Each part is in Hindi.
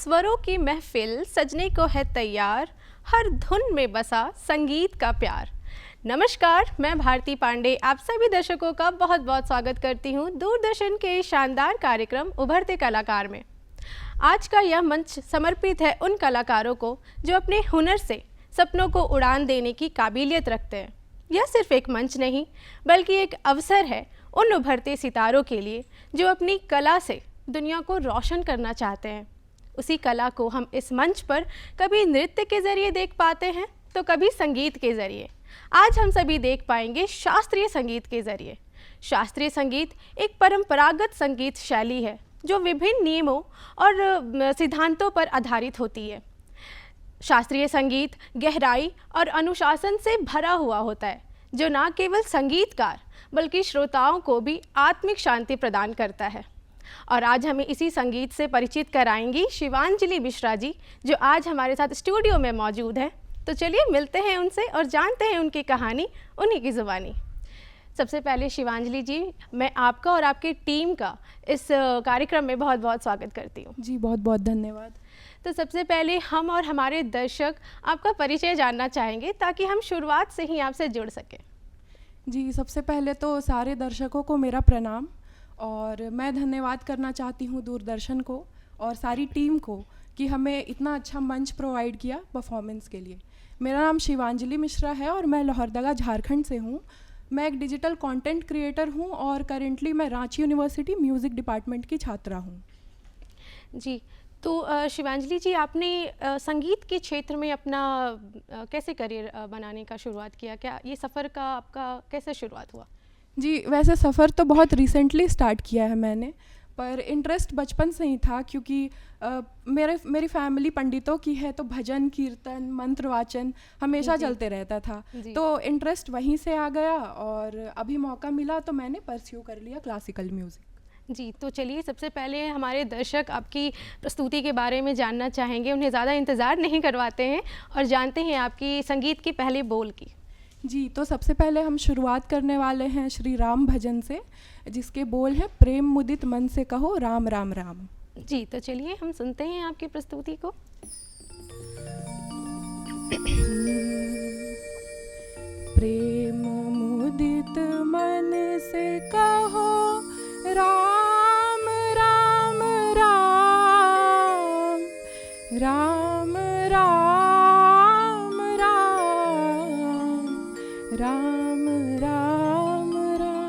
स्वरों की महफिल सजने को है तैयार, हर धुन में बसा संगीत का प्यार। नमस्कार, मैं भारती पांडे आप सभी दर्शकों का बहुत बहुत स्वागत करती हूँ दूरदर्शन के शानदार कार्यक्रम उभरते कलाकार में। आज का यह मंच समर्पित है उन कलाकारों को जो अपने हुनर से सपनों को उड़ान देने की काबिलियत रखते हैं। यह सिर्फ एक मंच नहीं बल्कि एक अवसर है उन उभरते सितारों के लिए जो अपनी कला से दुनिया को रोशन करना चाहते हैं। उसी कला को हम इस मंच पर कभी नृत्य के ज़रिए देख पाते हैं तो कभी संगीत के ज़रिए। आज हम सभी देख पाएंगे शास्त्रीय संगीत के ज़रिए। शास्त्रीय संगीत एक परंपरागत संगीत शैली है जो विभिन्न नियमों और सिद्धांतों पर आधारित होती है। शास्त्रीय संगीत गहराई और अनुशासन से भरा हुआ होता है जो न केवल संगीतकार बल्कि श्रोताओं को भी आत्मिक शांति प्रदान करता है। और आज हमें इसी संगीत से परिचित कराएंगी शिवांजलि मिश्रा जी, जो आज हमारे साथ स्टूडियो में मौजूद हैं। तो चलिए मिलते हैं उनसे और जानते हैं उनकी कहानी, उन्हीं की ज़ुबानी। सबसे पहले शिवांजलि जी, मैं आपका और आपकी टीम का इस कार्यक्रम में बहुत बहुत स्वागत करती हूँ। जी बहुत बहुत धन्यवाद। तो सबसे पहले हम और हमारे दर्शक आपका परिचय जानना चाहेंगे ताकि हम शुरुआत से ही आपसे जुड़ सकें। जी सबसे पहले तो सारे दर्शकों को मेरा प्रणाम और मैं धन्यवाद करना चाहती हूँ दूरदर्शन को और सारी टीम को कि हमें इतना अच्छा मंच प्रोवाइड किया परफॉर्मेंस के लिए। मेरा नाम शिवांजलि मिश्रा है और मैं लोहरदगा झारखंड से हूँ। मैं एक डिजिटल कंटेंट क्रिएटर हूँ और करेंटली मैं रांची यूनिवर्सिटी म्यूज़िक डिपार्टमेंट की छात्रा हूँ। जी, तो शिवांजलि जी, आपने संगीत के क्षेत्र में अपना कैसे करियर बनाने का शुरुआत किया? क्या ये सफ़र का आपका कैसे शुरुआत हुआ? जी वैसे सफ़र तो बहुत रिसेंटली स्टार्ट किया है मैंने, पर इंटरेस्ट बचपन से ही था क्योंकि मेरी फैमिली पंडितों की है तो भजन कीर्तन मंत्र वाचन हमेशा चलते रहता था। तो इंटरेस्ट वहीं से आ गया और अभी मौका मिला तो मैंने परस्यू कर लिया क्लासिकल म्यूज़िक। जी, तो चलिए सबसे पहले हमारे दर्शक आपकी प्रस्तुति के बारे में जानना चाहेंगे। उन्हें ज़्यादा इंतज़ार नहीं करवाते हैं और जानते हैं आपकी संगीत की पहले बोल की। जी, तो सबसे पहले हम शुरुआत करने वाले हैं श्री राम भजन से, जिसके बोल है प्रेम मुदित मन से कहो राम राम राम। जी, तो चलिए हम सुनते हैं आपकी प्रस्तुति को। प्रेम मुदित मन से कहो राम राम राम, राम राम राम, राम राम राम।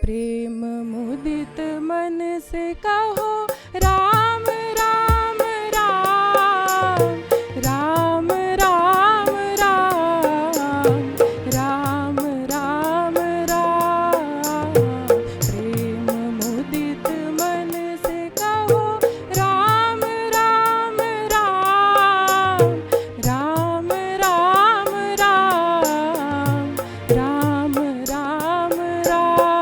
प्रेम मुदित मन से कहो राम राम राम, राम राम राम, राम राम राम। प्रेम मुदित मन से कहो राम राम राम, राम राम राम, राम राम राम।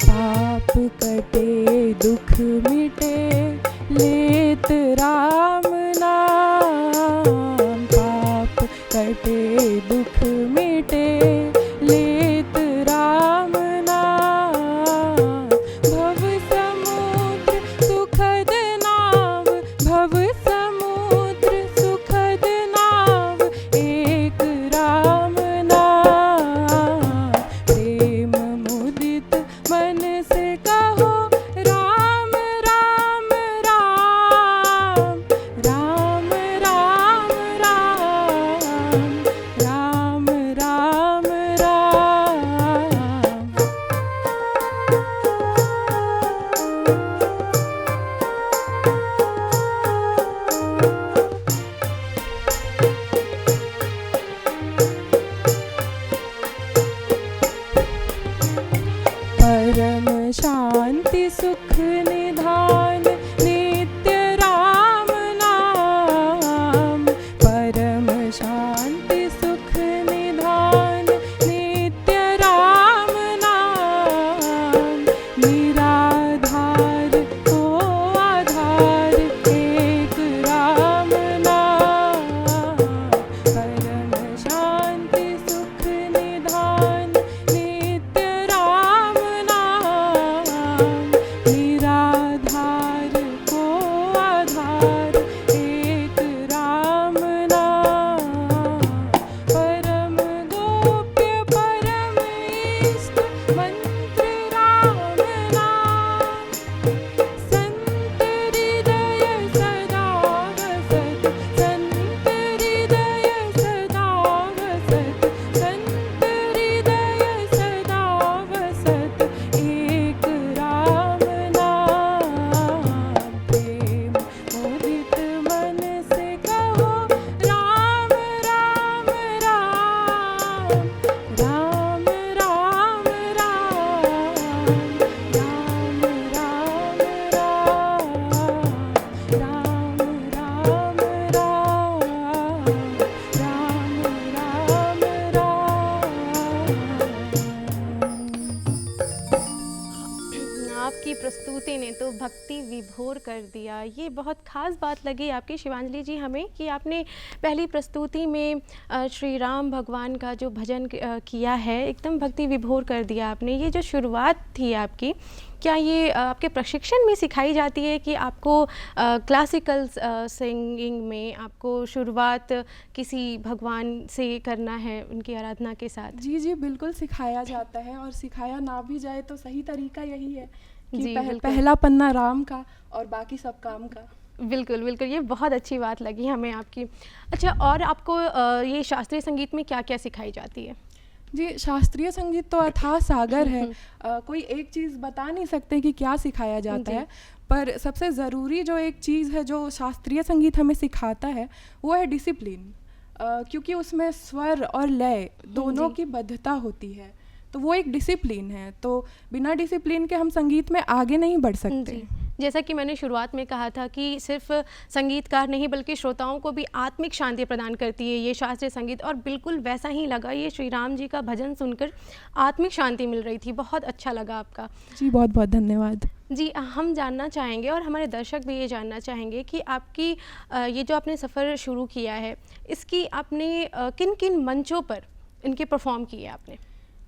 पाप कटे दुख मिटे लेत राम नाम, पाप कटे दुख मिटे लेत राम नाम। भव समुद्र सुखद नाव, भव समुद्र सुखद नाव, एक राम नाम। प्रेम मुदित मन से कहो राम राम राम, राम राम राम, राम विभोर कर दिया। ये बहुत ख़ास बात लगी आपकी शिवांजलि जी हमें कि आपने पहली प्रस्तुति में श्री राम भगवान का जो भजन किया है, एकदम भक्ति विभोर कर दिया आपने। ये जो शुरुआत थी आपकी, क्या ये आपके प्रशिक्षण में सिखाई जाती है कि आपको क्लासिकल सिंगिंग में आपको शुरुआत किसी भगवान से करना है, उनकी आराधना के साथ? जी जी, बिल्कुल सिखाया जाता है, और सिखाया ना भी जाए तो सही तरीका यही है कि पहला पन्ना राम का और बाकी सब काम का। बिल्कुल बिल्कुल, ये बहुत अच्छी बात लगी हमें आपकी। अच्छा, और आपको ये शास्त्रीय संगीत में क्या क्या सिखाई जाती है? जी, शास्त्रीय संगीत तो अथाह सागर है, कोई एक चीज़ बता नहीं सकते कि क्या सिखाया जाता है, पर सबसे ज़रूरी जो एक चीज़ है जो शास्त्रीय संगीत हमें सिखाता है वो है डिसिप्लिन, क्योंकि उसमें स्वर और लय दोनों की बद्धता होती है, तो वो एक डिसिप्लिन है। तो बिना डिसिप्लिन के हम संगीत में आगे नहीं बढ़ सकते। जैसा कि मैंने शुरुआत में कहा था कि सिर्फ संगीतकार नहीं बल्कि श्रोताओं को भी आत्मिक शांति प्रदान करती है ये शास्त्रीय संगीत, और बिल्कुल वैसा ही लगा। ये श्री राम जी का भजन सुनकर आत्मिक शांति मिल रही थी। बहुत अच्छा लगा आपका। जी, बहुत बहुत धन्यवाद। जी, हम जानना चाहेंगे और हमारे दर्शक भी ये जानना चाहेंगे कि आपकी ये जो आपने सफ़र शुरू किया है, इसकी आपने किन किन मंचों पर इनके परफॉर्म किए आपने?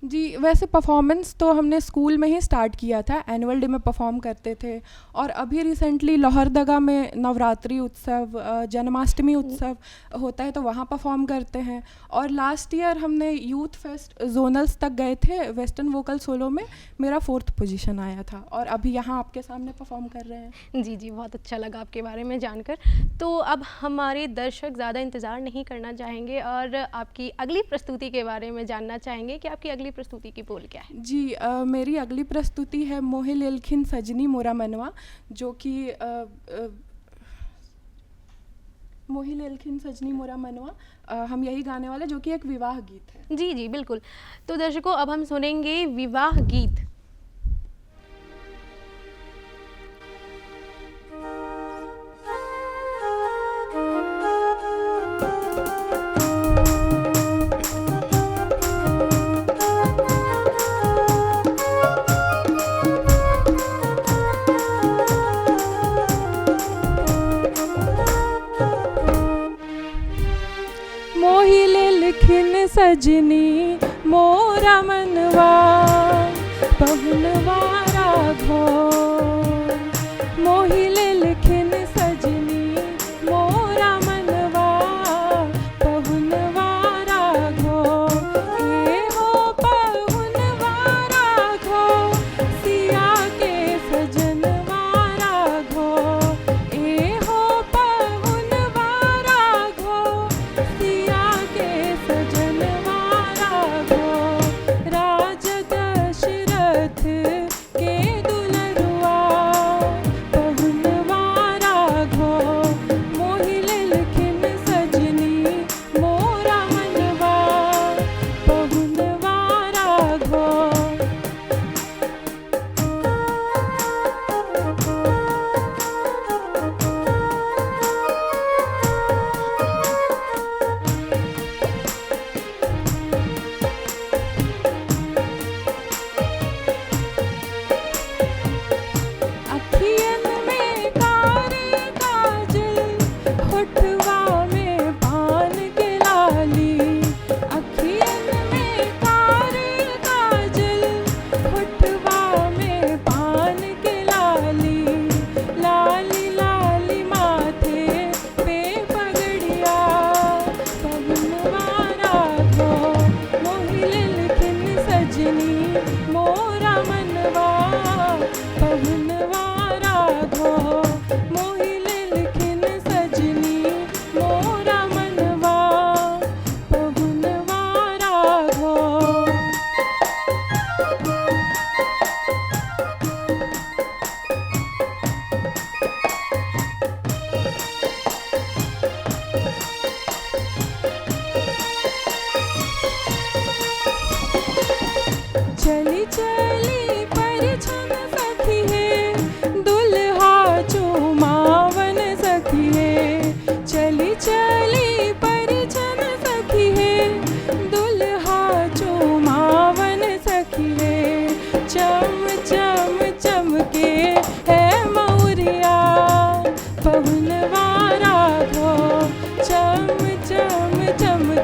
जी, वैसे परफॉर्मेंस तो हमने स्कूल में ही स्टार्ट किया था, एनुअल डे में परफॉर्म करते थे, और अभी रिसेंटली लोहरदगा में नवरात्रि उत्सव, जन्माष्टमी उत्सव होता है तो वहाँ परफॉर्म करते हैं, और लास्ट ईयर हमने यूथ फेस्ट जोनल्स तक गए थे, वेस्टर्न वोकल सोलो में मेरा 4th पोजीशन आया था, और अभी यहाँ आपके सामने परफॉर्म कर रहे हैं। जी जी, बहुत अच्छा लगा आपके बारे में जानकर। तो अब हमारे दर्शक ज़्यादा इंतज़ार नहीं करना चाहेंगे और आपकी अगली प्रस्तुति के बारे में जानना चाहेंगे कि आपकी अगली प्रस्तुति की बोल क्या है? जी, मेरी अगली प्रस्तुति है मोहि लेलखिन सजनी मोरा मनवा, जो कि मोहि लेलखिन सजनी मोरा मनवा हम यही गाने वाले, जो कि एक विवाह गीत है। जी जी बिल्कुल। तो दर्शकों, अब हम सुनेंगे विवाह गीत। सजनी मोरा मनवा पहुनवा राघो, मोहि लेलखिन सजनी मोरा मनवा पहुनवा राघो, ए हो पहुनवा राघो सिया के सजनवा राघो, ए हो पहुनवा राघो सिया के सजनवा राघो, राज दशरथ के दुलरुआ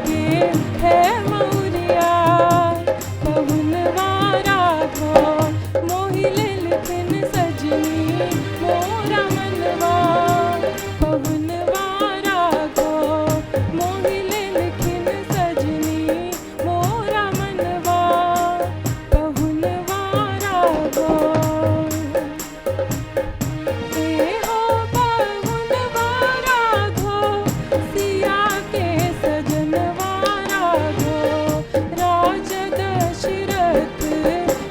के है मौरिया पहुनवा राघो मोहिले लिखिन सजनी मोरा मनवा पहुनवा राघो मोहिले लिखिन सजनी मोरा मनवा पहुनवा राघो ए हो पहुनवा राघो सिया के सजनवा राघो राज दशरथ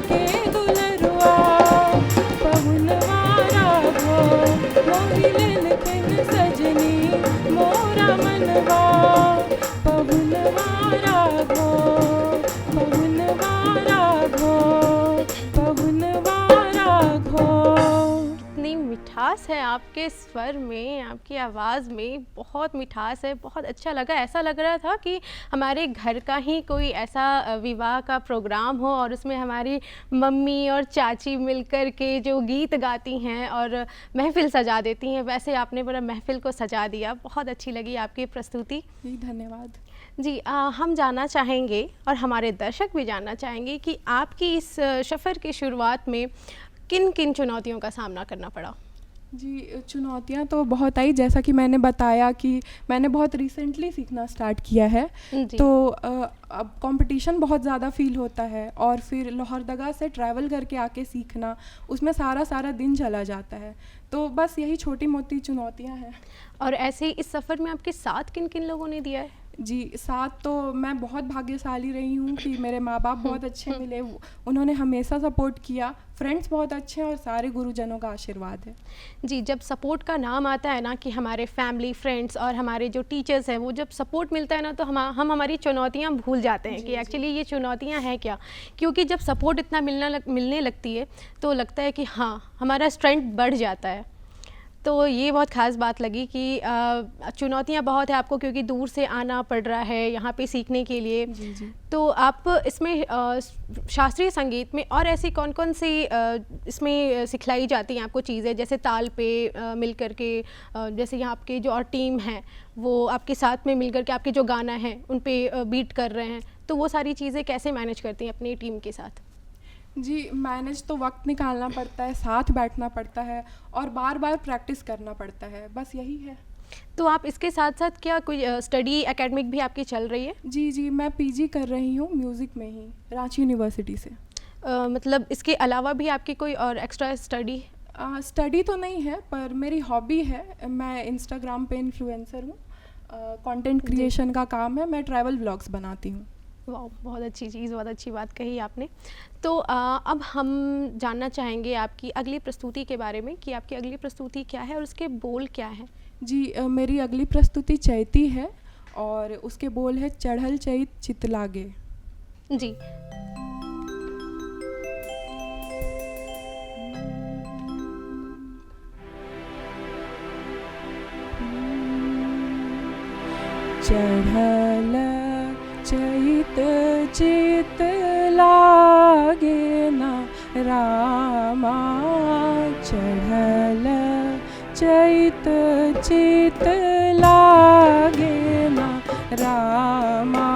के दुलरुआ पहुनवा राघो मोहिले लिखिन सजनी मोरा मनवा पहुनवा राघो पहुनवा राघो पहुनवा राघो। इतनी मिठास है आपके स्वर में, आपकी आवाज़ में, बहुत मिठास है, बहुत अच्छा लगा। ऐसा लग रहा था कि हमारे घर का ही कोई ऐसा विवाह का प्रोग्राम हो और उसमें हमारी मम्मी और चाची मिलकर के जो गीत गाती हैं और महफ़िल सजा देती हैं, वैसे आपने पूरा महफ़िल को सजा दिया। बहुत अच्छी लगी आपकी प्रस्तुति। जी धन्यवाद। जी हम जानना चाहेंगे और हमारे दर्शक भी जानना चाहेंगे कि आपकी इस सफ़र की शुरुआत में किन किन चुनौतियों का सामना करना पड़ा? जी चुनौतियाँ तो बहुत आई, जैसा कि मैंने बताया कि मैंने बहुत रिसेंटली सीखना स्टार्ट किया है, जी। तो अब कंपटीशन बहुत ज़्यादा फील होता है और फिर लोहरदगा से ट्रैवल करके आके सीखना, उसमें सारा दिन चला जाता है। तो बस यही छोटी मोटी चुनौतियाँ हैं। और ऐसे ही इस सफ़र में आपके साथ किन किन लोगों ने दिया है? जी साथ तो मैं बहुत भाग्यशाली रही हूँ कि मेरे माँ बाप बहुत अच्छे मिले, उन्होंने हमेशा सपोर्ट किया, फ्रेंड्स बहुत अच्छे हैं और सारे गुरुजनों का आशीर्वाद है। जी, जब सपोर्ट का नाम आता है ना कि हमारे फैमिली, फ्रेंड्स और हमारे जो टीचर्स हैं, वो जब सपोर्ट मिलता है ना, तो हम हमारी चुनौतियाँ भूल जाते हैं कि एक्चुअली ये चुनौतियाँ हैं क्या। क्योंकि जब सपोर्ट इतना मिलने लगती है तो लगता है कि हाँ, हमारा स्ट्रेंथ बढ़ जाता है। तो ये बहुत ख़ास बात लगी कि चुनौतियाँ बहुत है आपको, क्योंकि दूर से आना पड़ रहा है यहाँ पे सीखने के लिए। जी। तो आप इसमें शास्त्रीय संगीत में और ऐसी कौन कौन सी इसमें सिखलाई जाती हैं आपको चीज़ें, जैसे ताल पे मिल कर के, जैसे यहाँ आपके जो और टीम है वो आपके साथ में मिल कर के आपके जो गाना है उन पे बीट कर रहे हैं, तो वो सारी चीज़ें कैसे मैनेज करती हैं अपनी टीम के साथ? जी मैनेज तो वक्त निकालना पड़ता है, साथ बैठना पड़ता है और बार प्रैक्टिस करना पड़ता है, बस यही है। तो आप इसके साथ साथ क्या कोई स्टडी एकेडमिक भी आपकी चल रही है? जी मैं पीजी कर रही हूँ म्यूज़िक में ही, रांची यूनिवर्सिटी से। मतलब इसके अलावा भी आपकी कोई और एक्स्ट्रा स्टडी? स्टडी तो नहीं है पर मेरी हॉबी है, मैं इंस्टाग्राम पे इन्फ्लुएंसर हूँ, कंटेंट क्रिएशन का काम है, मैं ट्रैवल व्लॉग्स बनाती हूँ। वाह, बहुत अच्छी चीज़, बहुत अच्छी बात कही आपने। तो अब हम जानना चाहेंगे आपकी अगली प्रस्तुति के बारे में कि आपकी अगली प्रस्तुति क्या है और उसके बोल क्या हैं? जी मेरी अगली प्रस्तुति चैती है और उसके बोल है चढ़ल चैत चित लागे। जी। चढ़ल चैत चित लागे ना रामा, चढ़ल चैत चित लागे ना रामा,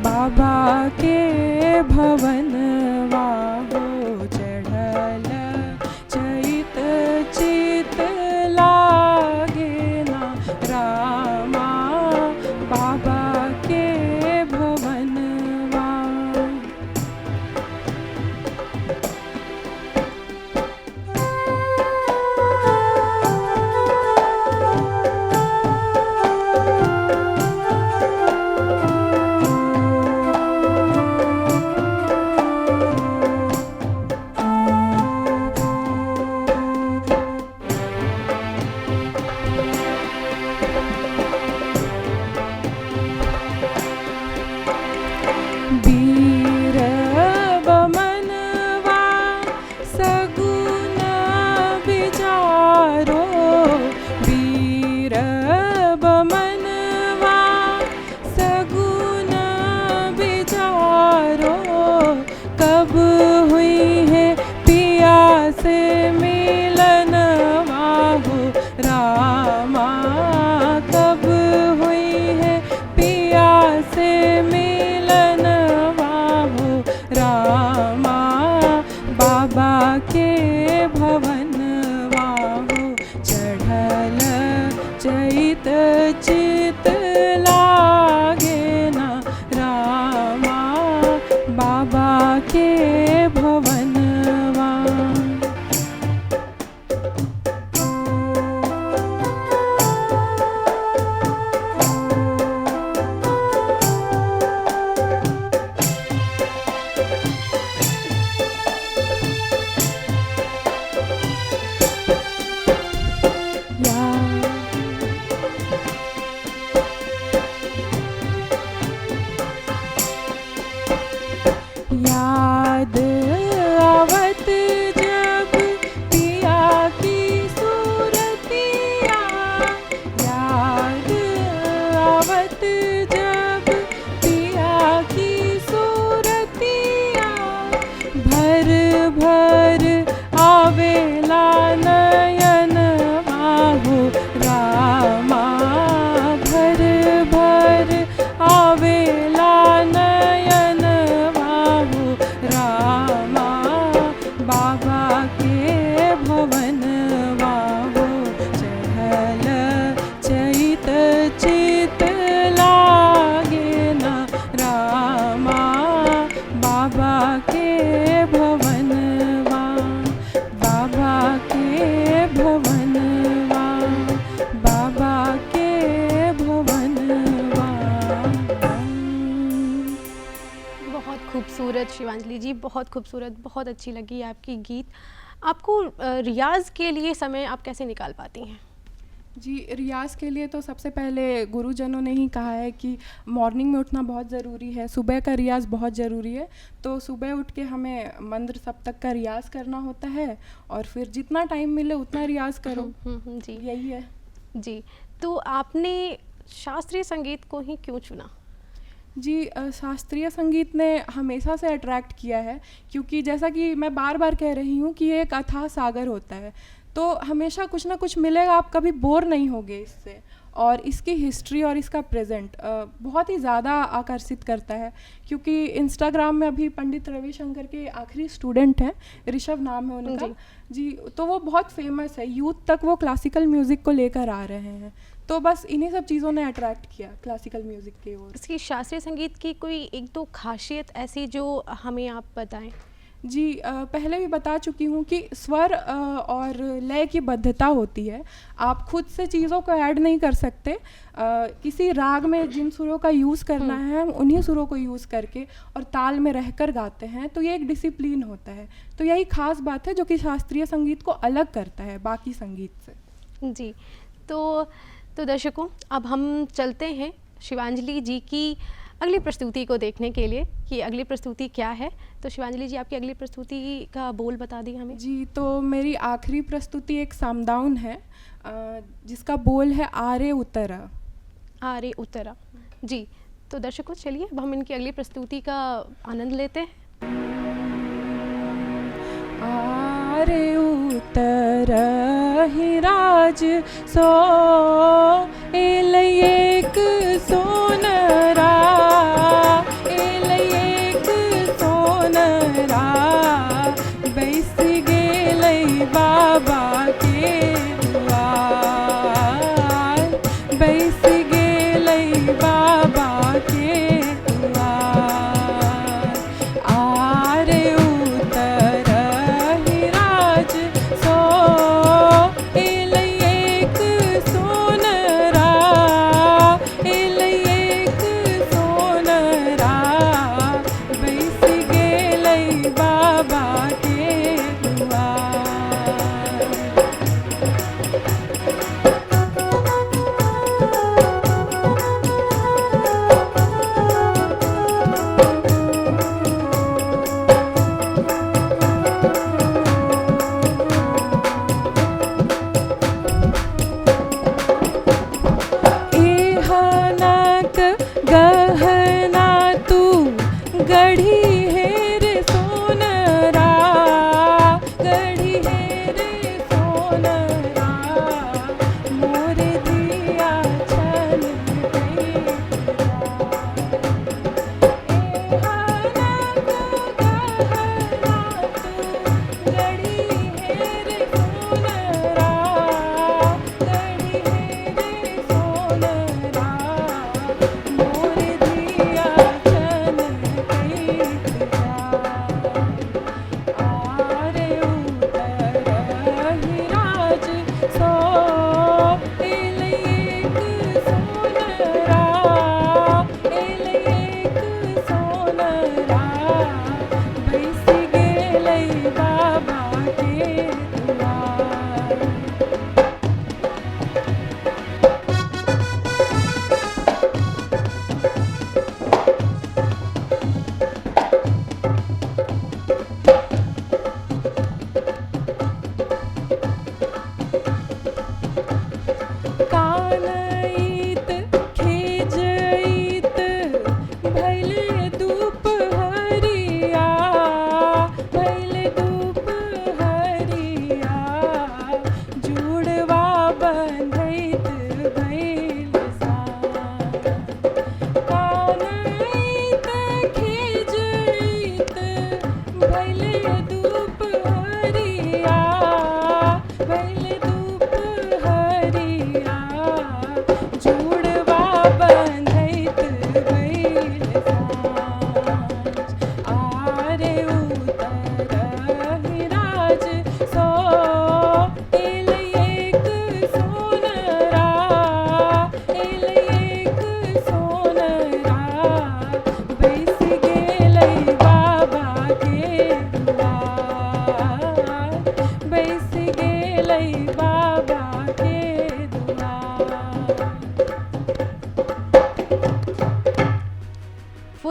बाबा के भवनवा हो चढ़ल चैत चित लागे ना रामा, बाबा के भवनवा। खूबसूरत शिवांजलि जी, बहुत खूबसूरत, बहुत अच्छी लगी आपकी गीत। आपको रियाज़ के लिए समय आप कैसे निकाल पाती हैं? जी, रियाज़ के लिए तो सबसे पहले गुरुजनों ने ही कहा है कि मॉर्निंग में उठना बहुत ज़रूरी है, सुबह का रियाज़ बहुत ज़रूरी है। तो सुबह उठ के हमें मंद्र सप्तक का रियाज़ करना होता है और फिर जितना टाइम मिले उतना रियाज़ करो। जी यही है। जी। तो आपने शास्त्रीय संगीत को ही क्यों चुना? जी, शास्त्रीय संगीत ने हमेशा से अट्रैक्ट किया है, क्योंकि जैसा कि मैं बार बार कह रही हूँ कि ये एक अथाह सागर होता है, तो हमेशा कुछ ना कुछ मिलेगा, आप कभी बोर नहीं होगे इससे। और इसकी हिस्ट्री और इसका प्रेजेंट बहुत ही ज़्यादा आकर्षित करता है, क्योंकि इंस्टाग्राम में अभी पंडित रविशंकर के आखिरी स्टूडेंट हैं, ऋषभ नाम है उनका। जी, तो वो बहुत फेमस है, यूथ तक वो क्लासिकल म्यूज़िक को लेकर आ रहे हैं। तो बस इन्हीं सब चीज़ों ने अट्रैक्ट किया क्लासिकल म्यूज़िक की ओर। इसकी शास्त्रीय संगीत की कोई एक दो खासियत ऐसी जो हमें आप बताएं? जी, पहले भी बता चुकी हूँ कि स्वर और लय की बद्धता होती है। आप खुद से चीज़ों को ऐड नहीं कर सकते। किसी राग में जिन सुरों का यूज़ करना है, हम उन्हीं सुरों को यूज़ करके और ताल में रहकर गाते हैं, तो ये एक डिसिप्लिन होता है। तो यही खास बात है जो कि शास्त्रीय संगीत को अलग करता है बाकी संगीत से। जी, तो दर्शकों, अब हम चलते हैं शिवांजलि जी की अगली प्रस्तुति को देखने के लिए कि अगली प्रस्तुति क्या है। तो शिवांजलि जी, आपकी अगली प्रस्तुति का बोल बता दी हमें। जी, तो मेरी आखिरी प्रस्तुति एक सामदाउन है, जिसका बोल है आरे उतरा। आरे उतरा। जी, तो दर्शकों चलिए अब हम इनकी अगली प्रस्तुति का आनंद लेते हैं। आरे उतरा ही राज सो एल एक सोनरा, एल एक सोनरा, बैस गेलै बाबा के दुआर, बैस गेलै बाबा के दुआर। आरे उतरहि राज सो एल एक सोनरा, एल एक सोनरा, बैस गेलै बाबा के दुआर। एहनक गहना तू गढ़ी है रे सोनरा, गढ़ी है रे सोनरा, मोर दिया छन गई। एहनक गहना तू गढ़ी है रे सोनरा, गढ़ी है रे सोनरा, मोर दिया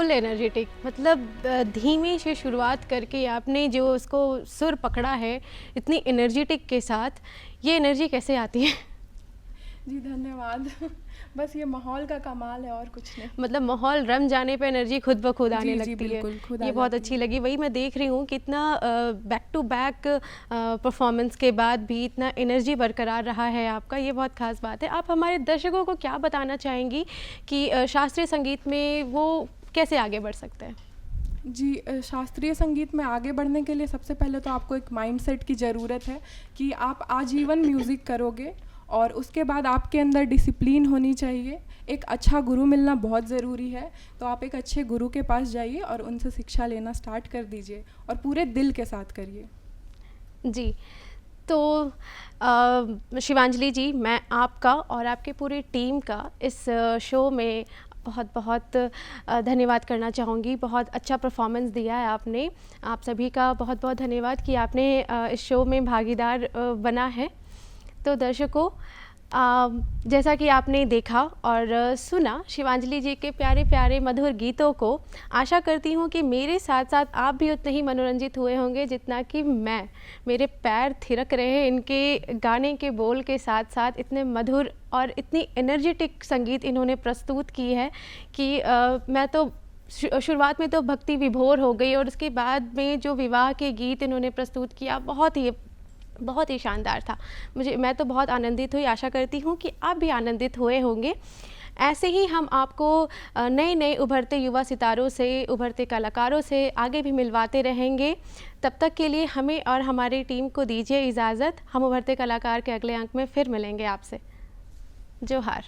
फुल एनर्जेटिक, मतलब धीमे से शुरुआत करके आपने जो उसको सुर पकड़ा है इतनी एनर्जेटिक के साथ, ये एनर्जी कैसे आती है? जी धन्यवाद। बस ये माहौल का कमाल है और कुछ नहीं। मतलब माहौल रम जाने पे एनर्जी खुद ब खुद आने जी, जी, लगती है। बिल्कुल, खुद आ ये बहुत जाती अच्छी है। लगी। वही मैं देख रही हूँ कि इतना बैक टू बैक परफॉर्मेंस के बाद भी इतना एनर्जी बरकरार रहा है आपका, ये बहुत ख़ास बात है। आप हमारे दर्शकों को क्या बताना चाहेंगी कि शास्त्रीय संगीत में वो कैसे आगे बढ़ सकते हैं? जी शास्त्रीय संगीत में आगे बढ़ने के लिए सबसे पहले तो आपको एक माइंडसेट की ज़रूरत है कि आप आजीवन म्यूज़िक करोगे, और उसके बाद आपके अंदर डिसिप्लिन होनी चाहिए। एक अच्छा गुरु मिलना बहुत ज़रूरी है, तो आप एक अच्छे गुरु के पास जाइए और उनसे शिक्षा लेना स्टार्ट कर दीजिए और पूरे दिल के साथ करिए। जी, तो शिवांजलि जी, मैं आपका और आपके पूरी टीम का इस शो में बहुत बहुत धन्यवाद करना चाहूँगी। बहुत अच्छा परफॉर्मेंस दिया है आपने। आप सभी का बहुत बहुत धन्यवाद कि आपने इस शो में भागीदार बना है। तो दर्शकों, जैसा कि आपने देखा और सुना शिवांजलि जी के प्यारे प्यारे मधुर गीतों को, आशा करती हूँ कि मेरे साथ साथ आप भी उतने ही मनोरंजित हुए होंगे जितना कि मैं। मेरे पैर थिरक रहे हैं इनके गाने के बोल के साथ साथ। इतने मधुर और इतनी एनर्जेटिक संगीत इन्होंने प्रस्तुत की है कि मैं तो शुरुआत में तो भक्ति विभोर हो गई, और उसके बाद में जो विवाह के गीत इन्होंने प्रस्तुत किया बहुत ही शानदार था। मैं तो बहुत आनंदित हुई। आशा करती हूँ कि आप भी आनंदित हुए होंगे। ऐसे ही हम आपको नए नए उभरते युवा सितारों से, उभरते कलाकारों से आगे भी मिलवाते रहेंगे। तब तक के लिए हमें और हमारी टीम को दीजिए इजाज़त। हम उभरते कलाकार के अगले अंक में फिर मिलेंगे आपसे। जोहार।